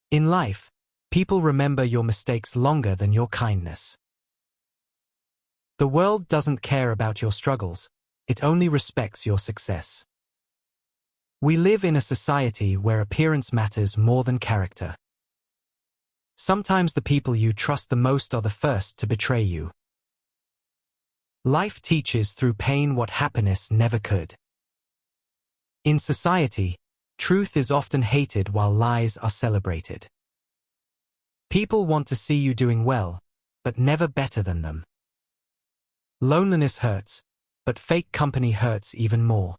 In life, people remember your mistakes longer than your kindness. The world doesn't care about your struggles, it only respects your success. We live in a society where appearance matters more than character. Sometimes the people you trust the most are the first to betray you. Life teaches through pain what happiness never could. In society, truth is often hated while lies are celebrated. People want to see you doing well, but never better than them. Loneliness hurts, but fake company hurts even more.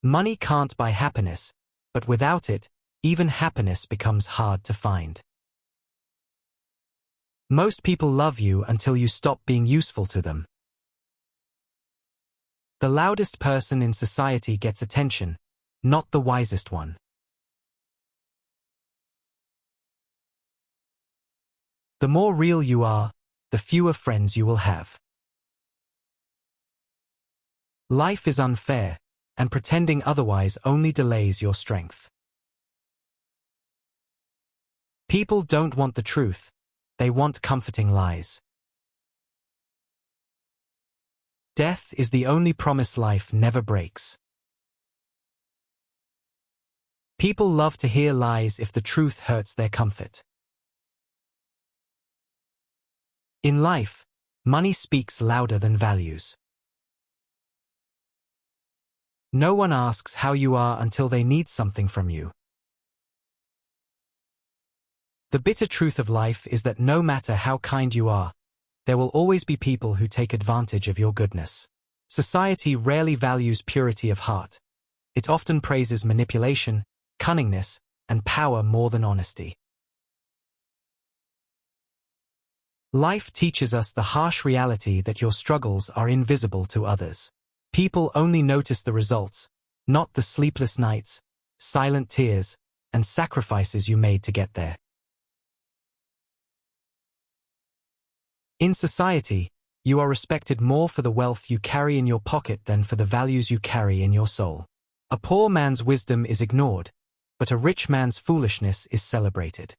Money can't buy happiness, but without it, even happiness becomes hard to find. Most people love you until you stop being useful to them. The loudest person in society gets attention, not the wisest one. The more real you are, the fewer friends you will have. Life is unfair, and pretending otherwise only delays your strength. People don't want the truth, they want comforting lies. Death is the only promise life never breaks. People love to hear lies if the truth hurts their comfort. In life, money speaks louder than values. No one asks how you are until they need something from you. The bitter truth of life is that no matter how kind you are, there will always be people who take advantage of your goodness. Society rarely values purity of heart. It often praises manipulation, cunningness, and power more than honesty. Life teaches us the harsh reality that your struggles are invisible to others. People only notice the results, not the sleepless nights, silent tears, and sacrifices you made to get there. In society, you are respected more for the wealth you carry in your pocket than for the values you carry in your soul. A poor man's wisdom is ignored, but a rich man's foolishness is celebrated.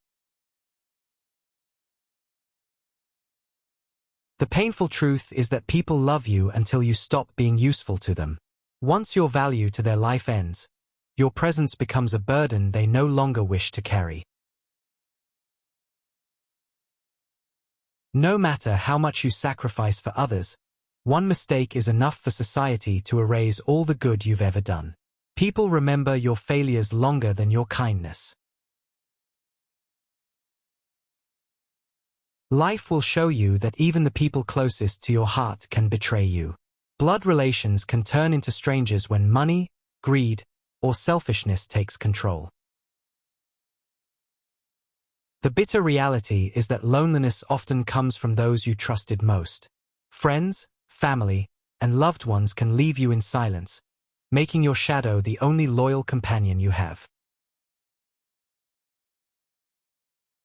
The painful truth is that people love you until you stop being useful to them. Once your value to their life ends, your presence becomes a burden they no longer wish to carry. No matter how much you sacrifice for others, one mistake is enough for society to erase all the good you've ever done. People remember your failures longer than your kindness. Life will show you that even the people closest to your heart can betray you. Blood relations can turn into strangers when money, greed, or selfishness takes control. The bitter reality is that loneliness often comes from those you trusted most. Friends, family, and loved ones can leave you in silence, making your shadow the only loyal companion you have.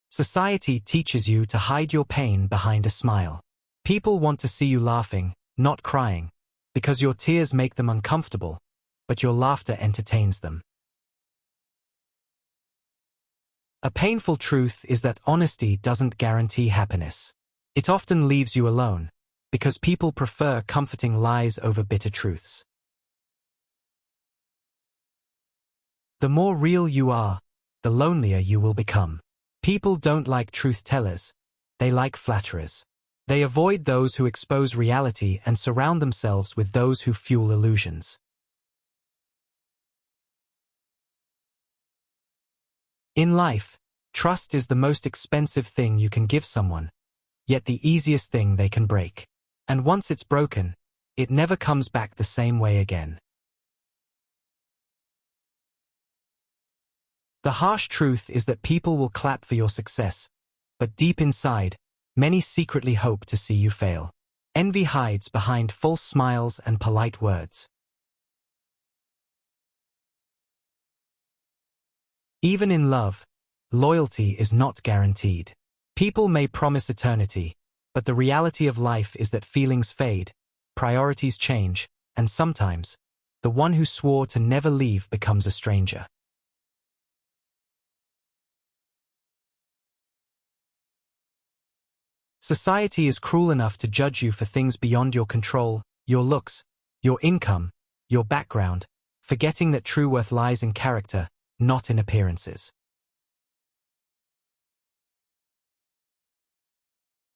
Society teaches you to hide your pain behind a smile. People want to see you laughing, not crying, because your tears make them uncomfortable, but your laughter entertains them. A painful truth is that honesty doesn't guarantee happiness. It often leaves you alone, because people prefer comforting lies over bitter truths. The more real you are, the lonelier you will become. People don't like truth tellers, they like flatterers. They avoid those who expose reality and surround themselves with those who fuel illusions. In life, trust is the most expensive thing you can give someone, yet the easiest thing they can break. And once it's broken, it never comes back the same way again. The harsh truth is that people will clap for your success, but deep inside, many secretly hope to see you fail. Envy hides behind false smiles and polite words. Even in love, loyalty is not guaranteed. People may promise eternity, but the reality of life is that feelings fade, priorities change, and sometimes, the one who swore to never leave becomes a stranger. Society is cruel enough to judge you for things beyond your control, your looks, your income, your background, forgetting that true worth lies in character, not in appearances.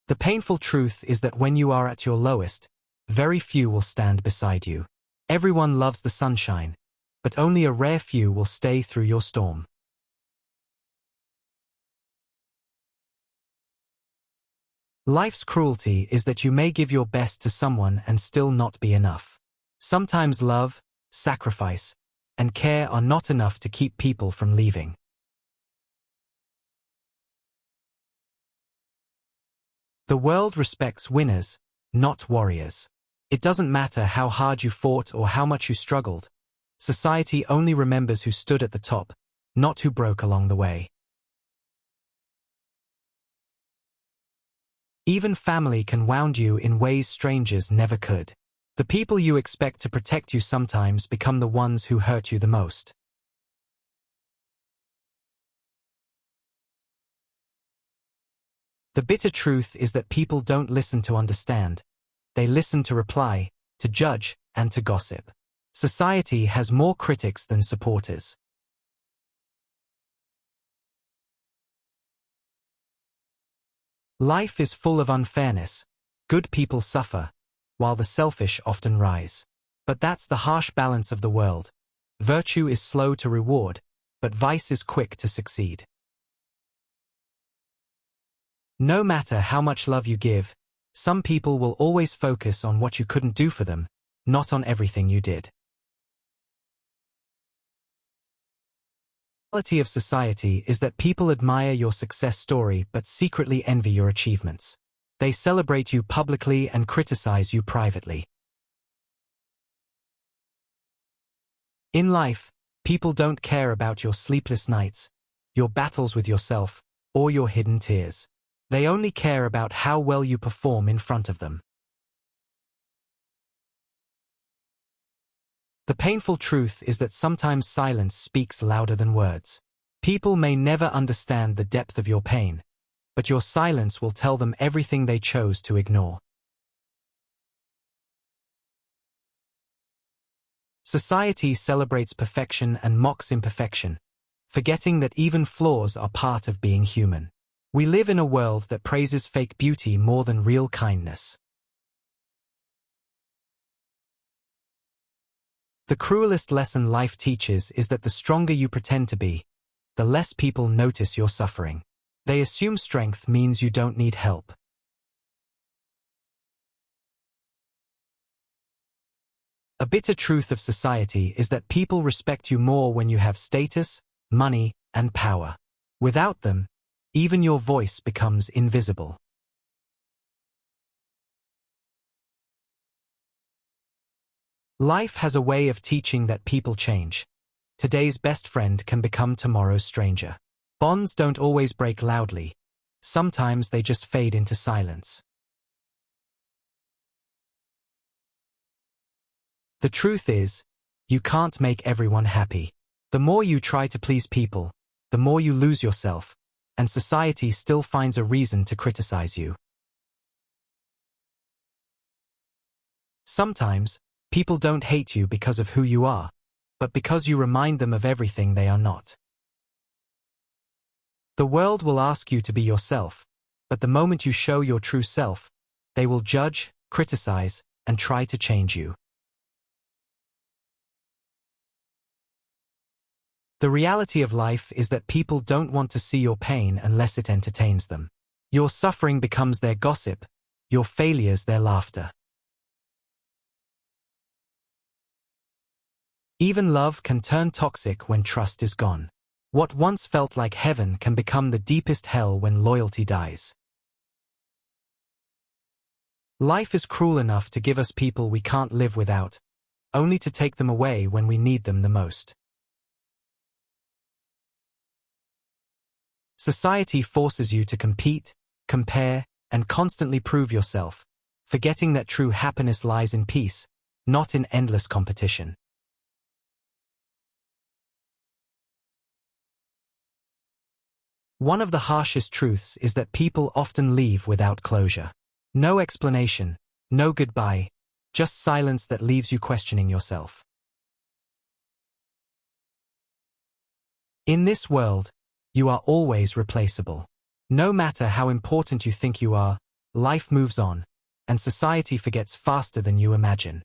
The painful truth is that when you are at your lowest, very few will stand beside you. Everyone loves the sunshine, but only a rare few will stay through your storm. Life's cruelty is that you may give your best to someone and still not be enough. Sometimes love, sacrifice, and care are not enough to keep people from leaving. The world respects winners, not warriors. It doesn't matter how hard you fought or how much you struggled. Society only remembers who stood at the top, not who broke along the way. Even family can wound you in ways strangers never could. The people you expect to protect you sometimes become the ones who hurt you the most. The bitter truth is that people don't listen to understand. They listen to reply, to judge, and to gossip. Society has more critics than supporters. Life is full of unfairness. Good people suffer, while the selfish often rise. But that's the harsh balance of the world. Virtue is slow to reward, but vice is quick to succeed. No matter how much love you give, some people will always focus on what you couldn't do for them, not on everything you did. The reality of society is that people admire your success story but secretly envy your achievements. They celebrate you publicly and criticize you privately. In life, people don't care about your sleepless nights, your battles with yourself, or your hidden tears. They only care about how well you perform in front of them. The painful truth is that sometimes silence speaks louder than words. People may never understand the depth of your pain, but your silence will tell them everything they chose to ignore. Society celebrates perfection and mocks imperfection, forgetting that even flaws are part of being human. We live in a world that praises fake beauty more than real kindness. The cruelest lesson life teaches is that the stronger you pretend to be, the less people notice your suffering. They assume strength means you don't need help. A bitter truth of society is that people respect you more when you have status, money, and power. Without them, even your voice becomes invisible. Life has a way of teaching that people change. Today's best friend can become tomorrow's stranger. Bonds don't always break loudly. Sometimes they just fade into silence. The truth is, you can't make everyone happy. The more you try to please people, the more you lose yourself, and society still finds a reason to criticize you. Sometimes, people don't hate you because of who you are, but because you remind them of everything they are not. The world will ask you to be yourself, but the moment you show your true self, they will judge, criticize, and try to change you. The reality of life is that people don't want to see your pain unless it entertains them. Your suffering becomes their gossip, your failures their laughter. Even love can turn toxic when trust is gone. What once felt like heaven can become the deepest hell when loyalty dies. Life is cruel enough to give us people we can't live without, only to take them away when we need them the most. Society forces you to compete, compare, and constantly prove yourself, forgetting that true happiness lies in peace, not in endless competition. One of the harshest truths is that people often leave without closure. No explanation, no goodbye, just silence that leaves you questioning yourself. In this world, you are always replaceable. No matter how important you think you are, life moves on, and society forgets faster than you imagine.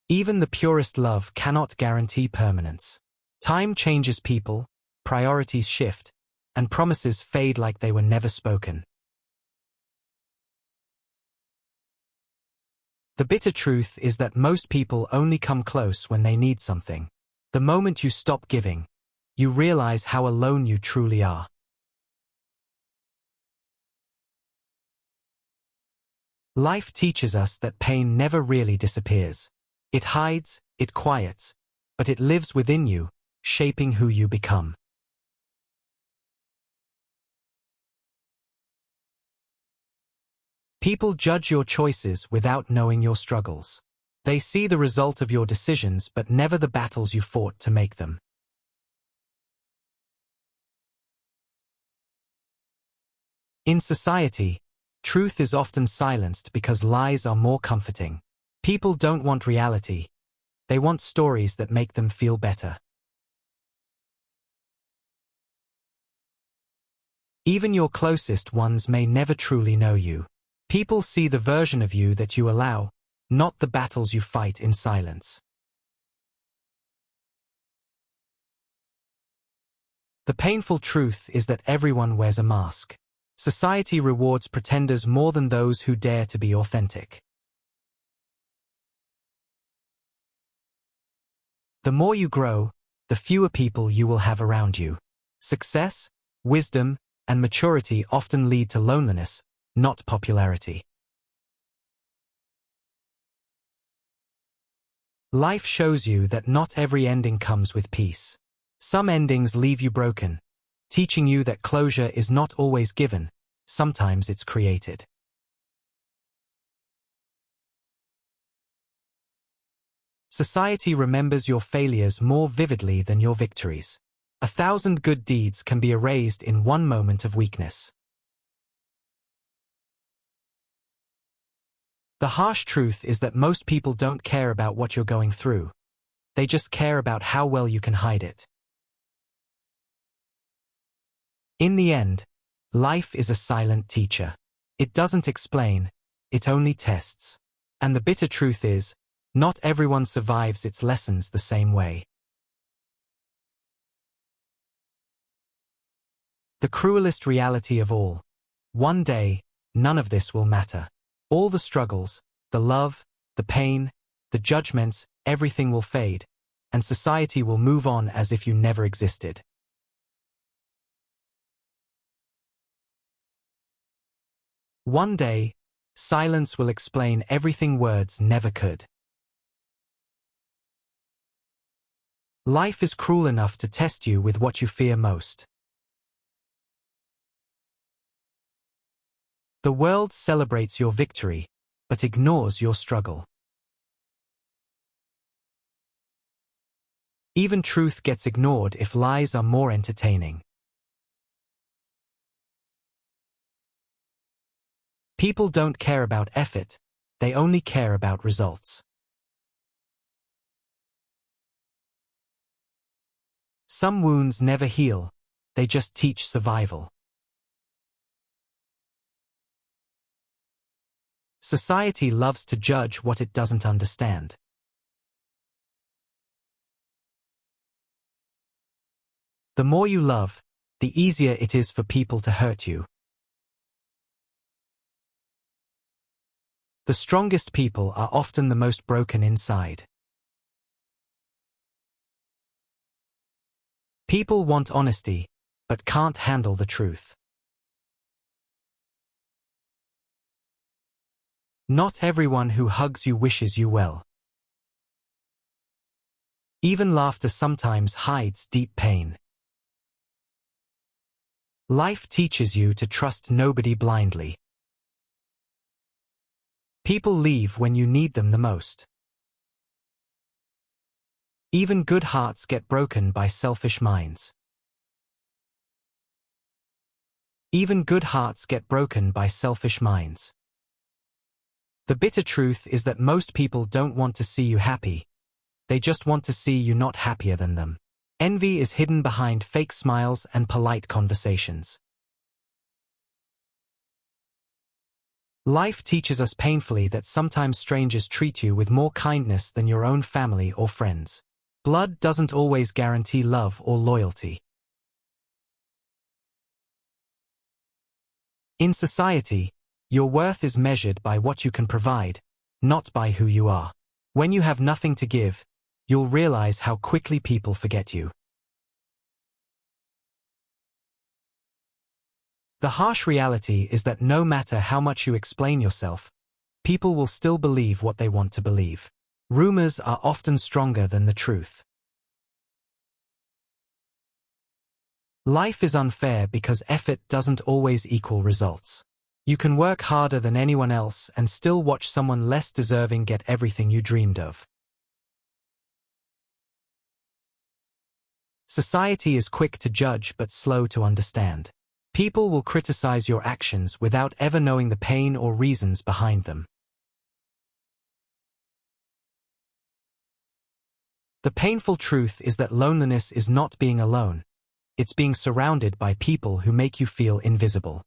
Even the purest love cannot guarantee permanence. Time changes people, priorities shift, and promises fade like they were never spoken. The bitter truth is that most people only come close when they need something. The moment you stop giving, you realize how alone you truly are. Life teaches us that pain never really disappears. It hides, it quiets, but it lives within you, shaping who you become. People judge your choices without knowing your struggles. They see the result of your decisions but never the battles you fought to make them. In society, truth is often silenced because lies are more comforting. People don't want reality. They want stories that make them feel better. Even your closest ones may never truly know you. People see the version of you that you allow, not the battles you fight in silence. The painful truth is that everyone wears a mask. Society rewards pretenders more than those who dare to be authentic. The more you grow, the fewer people you will have around you. Success, wisdom, and maturity often lead to loneliness, not popularity. Life shows you that not every ending comes with peace. Some endings leave you broken, teaching you that closure is not always given, sometimes it's created. Society remembers your failures more vividly than your victories. 1,000 good deeds can be erased in one moment of weakness. The harsh truth is that most people don't care about what you're going through. They just care about how well you can hide it. In the end, life is a silent teacher. It doesn't explain, it only tests. And the bitter truth is, not everyone survives its lessons the same way. The cruelest reality of all. One day, none of this will matter. All the struggles, the love, the pain, the judgments, everything will fade, and society will move on as if you never existed. One day, silence will explain everything words never could. Life is cruel enough to test you with what you fear most. The world celebrates your victory, but ignores your struggle. Even truth gets ignored if lies are more entertaining. People don't care about effort, they only care about results. Some wounds never heal, they just teach survival. Society loves to judge what it doesn't understand. The more you love, the easier it is for people to hurt you. The strongest people are often the most broken inside. People want honesty, but can't handle the truth. Not everyone who hugs you wishes you well. Even laughter sometimes hides deep pain. Life teaches you to trust nobody blindly. People leave when you need them the most. Even good hearts get broken by selfish minds. Even good hearts get broken by selfish minds. The bitter truth is that most people don't want to see you happy. They just want to see you not happier than them. Envy is hidden behind fake smiles and polite conversations. Life teaches us painfully that sometimes strangers treat you with more kindness than your own family or friends. Blood doesn't always guarantee love or loyalty. In society, your worth is measured by what you can provide, not by who you are. When you have nothing to give, you'll realize how quickly people forget you. The harsh reality is that no matter how much you explain yourself, people will still believe what they want to believe. Rumors are often stronger than the truth. Life is unfair because effort doesn't always equal results. You can work harder than anyone else and still watch someone less deserving get everything you dreamed of. Society is quick to judge but slow to understand. People will criticize your actions without ever knowing the pain or reasons behind them. The painful truth is that loneliness is not being alone. It's being surrounded by people who make you feel invisible.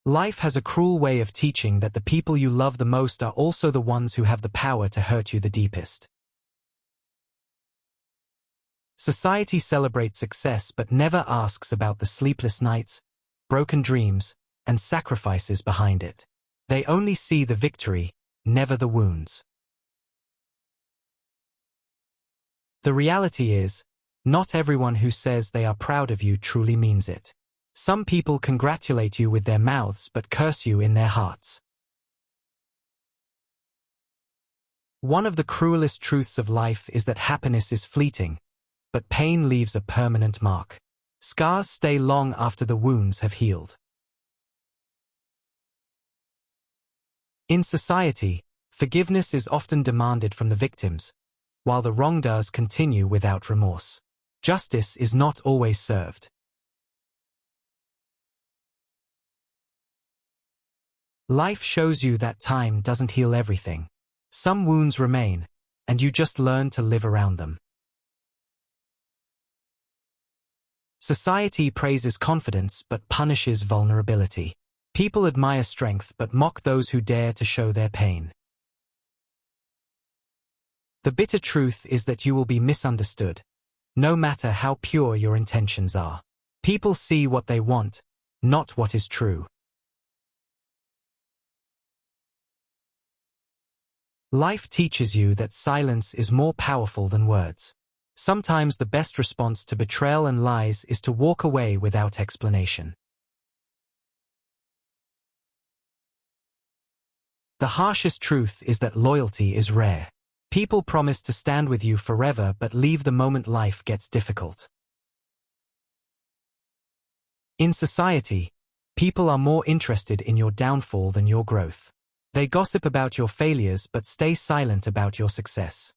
Life has a cruel way of teaching that the people you love the most are also the ones who have the power to hurt you the deepest. Society celebrates success but never asks about the sleepless nights, broken dreams, and sacrifices behind it. They only see the victory, never the wounds. The reality is, not everyone who says they are proud of you truly means it. Some people congratulate you with their mouths but curse you in their hearts. One of the cruelest truths of life is that happiness is fleeting, but pain leaves a permanent mark. Scars stay long after the wounds have healed. In society, forgiveness is often demanded from the victims, while the wrongdoers continue without remorse. Justice is not always served. Life shows you that time doesn't heal everything. Some wounds remain, and you just learn to live around them. Society praises confidence but punishes vulnerability. People admire strength but mock those who dare to show their pain. The bitter truth is that you will be misunderstood, no matter how pure your intentions are. People see what they want, not what is true. Life teaches you that silence is more powerful than words. Sometimes the best response to betrayal and lies is to walk away without explanation. The harshest truth is that loyalty is rare. People promise to stand with you forever but leave the moment life gets difficult. In society, people are more interested in your downfall than your growth. They gossip about your failures but stay silent about your success.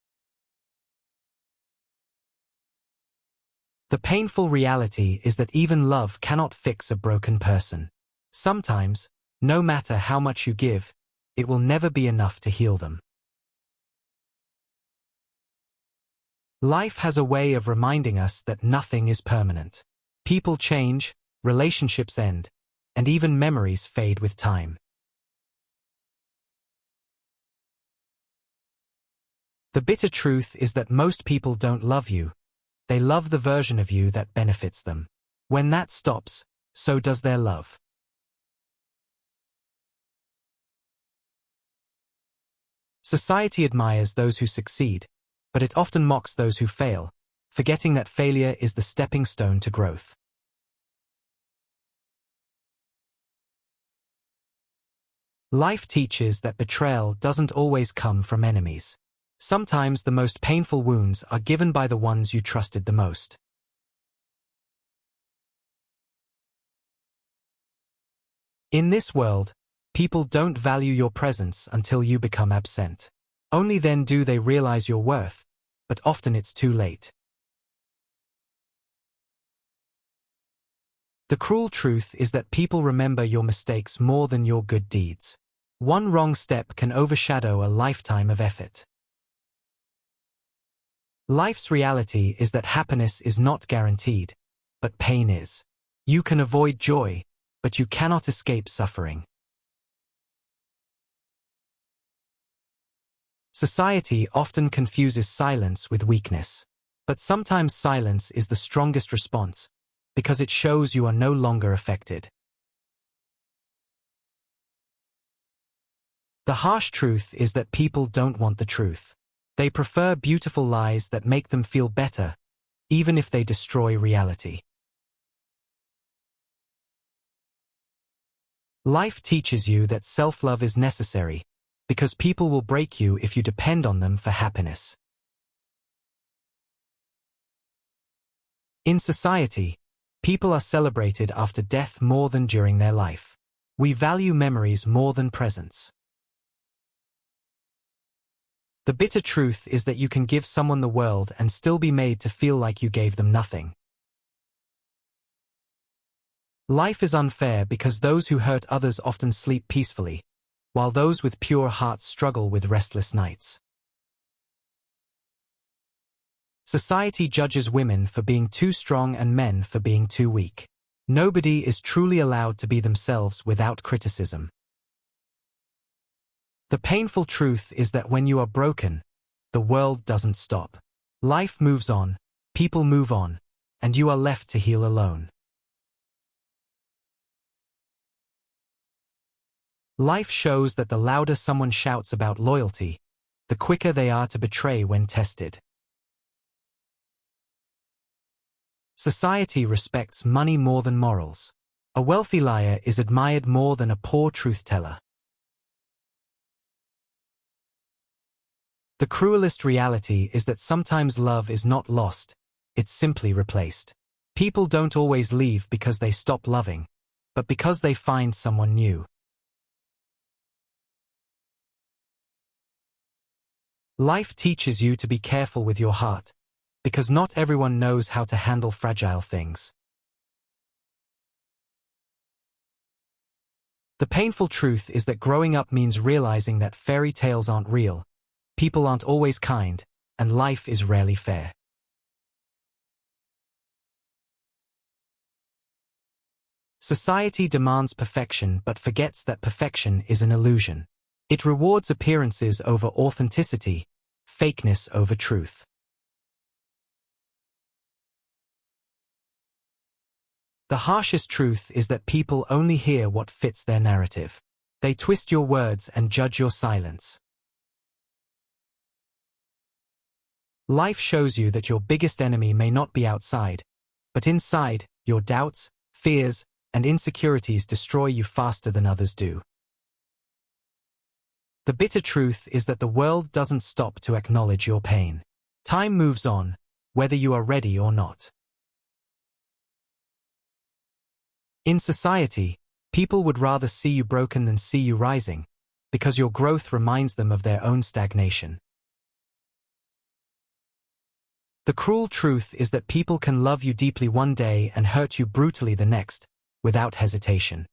The painful reality is that even love cannot fix a broken person. Sometimes, no matter how much you give, it will never be enough to heal them. Life has a way of reminding us that nothing is permanent. People change, relationships end, and even memories fade with time. The bitter truth is that most people don't love you. They love the version of you that benefits them. When that stops, so does their love. Society admires those who succeed, but it often mocks those who fail, forgetting that failure is the stepping stone to growth. Life teaches that betrayal doesn't always come from enemies. Sometimes the most painful wounds are given by the ones you trusted the most. In this world, people don't value your presence until you become absent. Only then do they realize your worth, but often it's too late. The cruel truth is that people remember your mistakes more than your good deeds. One wrong step can overshadow a lifetime of effort. Life's reality is that happiness is not guaranteed, but pain is. You can avoid joy, but you cannot escape suffering. Society often confuses silence with weakness, but sometimes silence is the strongest response, because it shows you are no longer affected. The harsh truth is that people don't want the truth. They prefer beautiful lies that make them feel better, even if they destroy reality. Life teaches you that self-love is necessary, because people will break you if you depend on them for happiness. In society, people are celebrated after death more than during their life. We value memories more than presents. The bitter truth is that you can give someone the world and still be made to feel like you gave them nothing. Life is unfair because those who hurt others often sleep peacefully, while those with pure hearts struggle with restless nights. Society judges women for being too strong and men for being too weak. Nobody is truly allowed to be themselves without criticism. The painful truth is that when you are broken, the world doesn't stop. Life moves on, people move on, and you are left to heal alone. Life shows that the louder someone shouts about loyalty, the quicker they are to betray when tested. Society respects money more than morals. A wealthy liar is admired more than a poor truth-teller. The cruelest reality is that sometimes love is not lost, it's simply replaced. People don't always leave because they stop loving, but because they find someone new. Life teaches you to be careful with your heart, because not everyone knows how to handle fragile things. The painful truth is that growing up means realizing that fairy tales aren't real, people aren't always kind, and life is rarely fair. Society demands perfection but forgets that perfection is an illusion. It rewards appearances over authenticity, fakeness over truth. The harshest truth is that people only hear what fits their narrative. They twist your words and judge your silence. Life shows you that your biggest enemy may not be outside, but inside, your doubts, fears, and insecurities destroy you faster than others do. The bitter truth is that the world doesn't stop to acknowledge your pain. Time moves on, whether you are ready or not. In society, people would rather see you broken than see you rising, because your growth reminds them of their own stagnation. The cruel truth is that people can love you deeply one day and hurt you brutally the next, without hesitation.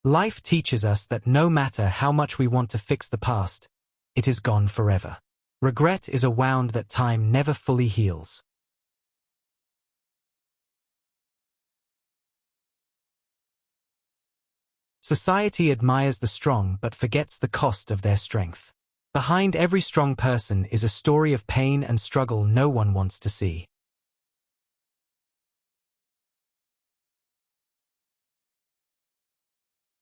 Life teaches us that no matter how much we want to fix the past, it is gone forever. Regret is a wound that time never fully heals. Society admires the strong but forgets the cost of their strength. Behind every strong person is a story of pain and struggle no one wants to see.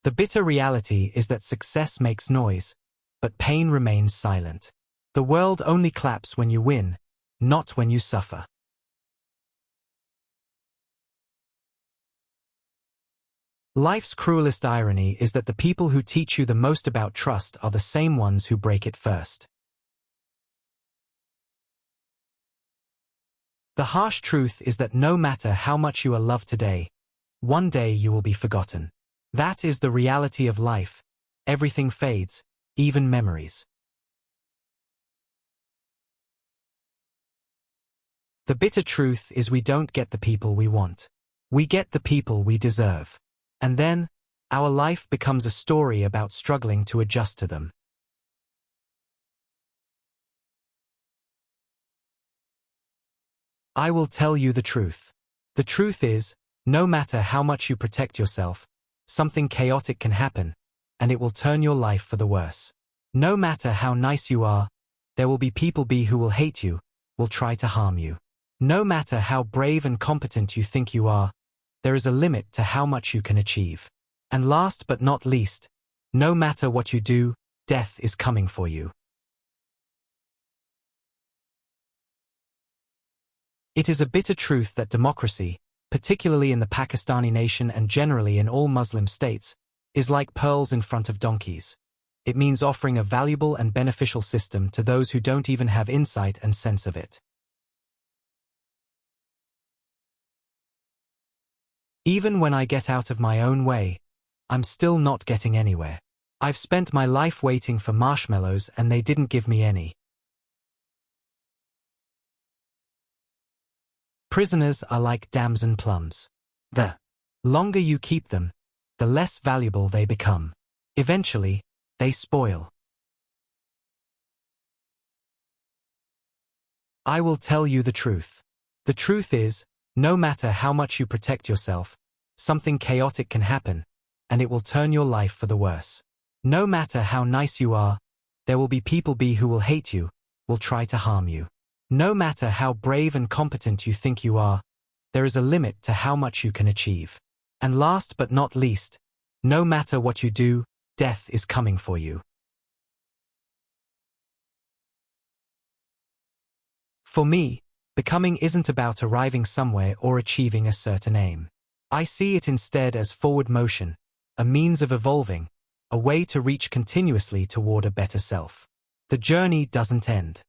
The bitter reality is that success makes noise, but pain remains silent. The world only claps when you win, not when you suffer. Life's cruelest irony is that the people who teach you the most about trust are the same ones who break it first. The harsh truth is that no matter how much you are loved today, one day you will be forgotten. That is the reality of life, everything fades, even memories. The bitter truth is we don't get the people we want. We get the people we deserve. And then, our life becomes a story about struggling to adjust to them. I will tell you the truth. The truth is, no matter how much you protect yourself, something chaotic can happen, and it will turn your life for the worse. No matter how nice you are, there will be people who will hate you, will try to harm you. No matter how brave and competent you think you are, there is a limit to how much you can achieve. And last but not least, no matter what you do, death is coming for you. It is a bitter truth that democracy, particularly in the Pakistani nation and generally in all Muslim states, is like pearls in front of donkeys. It means offering a valuable and beneficial system to those who don't even have insight and sense of it. Even when I get out of my own way, I'm still not getting anywhere. I've spent my life waiting for marshmallows and they didn't give me any. Prisoners are like damson plums. The longer you keep them, the less valuable they become. Eventually, they spoil. I will tell you the truth. The truth is, no matter how much you protect yourself, something chaotic can happen, and it will turn your life for the worse. No matter how nice you are, there will be people who will hate you, will try to harm you. No matter how brave and competent you think you are, there is a limit to how much you can achieve. And last but not least, no matter what you do, death is coming for you. For me, becoming isn't about arriving somewhere or achieving a certain aim. I see it instead as forward motion, a means of evolving, a way to reach continuously toward a better self. The journey doesn't end.